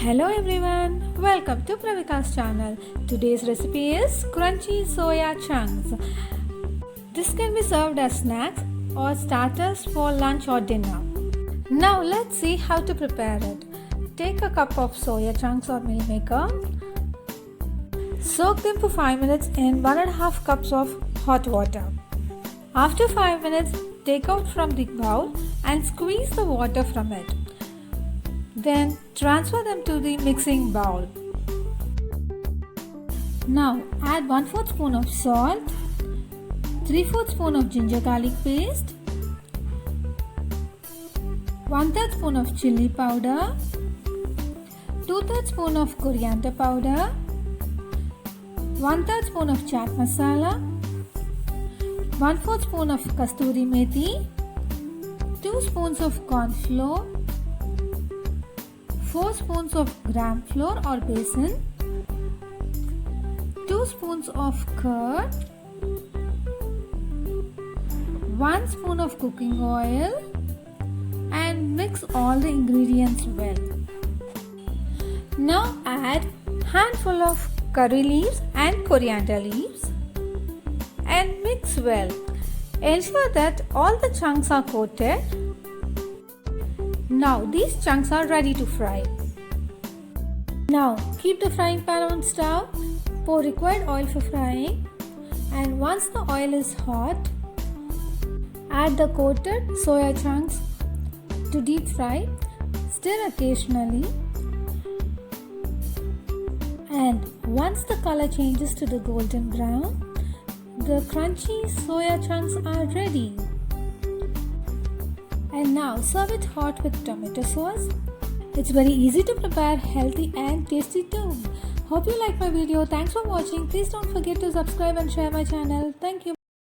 Hello everyone, welcome to Pravika's channel. Today's recipe is crunchy soya chunks. This can be served as snacks or starters for lunch or dinner. Now let's see how to prepare it. Take a cup of soya chunks or meal maker. Soak them for 5 minutes in 1.5 cups of hot water. After 5 minutes, take out from the bowl and squeeze the water from it. Then transfer them to the mixing bowl. Now add 1/4 spoon of salt, 3/4 spoon of ginger garlic paste, 1/3 spoon of chilli powder, 2/3 spoon of coriander powder, 1/3 spoon of chaat masala, 1/4 spoon of Kasturi Methi, 2 spoons of corn flour, 4 spoons of gram flour or besan, 2 spoons of curd, 1 spoon of cooking oil, and mix all the ingredients well. Now add handful of curry leaves and coriander leaves and mix well. Ensure that all the chunks are coated. Now these chunks are ready to fry. Now keep the frying pan on stove, pour required oil for frying, and once the oil is hot, add the coated soya chunks to deep fry. Stir occasionally, and once the color changes to the golden brown, the crunchy soya chunks are ready. And now serve it hot with tomato sauce. It's very easy to prepare, healthy and tasty too. Hope you like my video. Thanks for watching. Please don't forget to subscribe and share my channel. Thank you.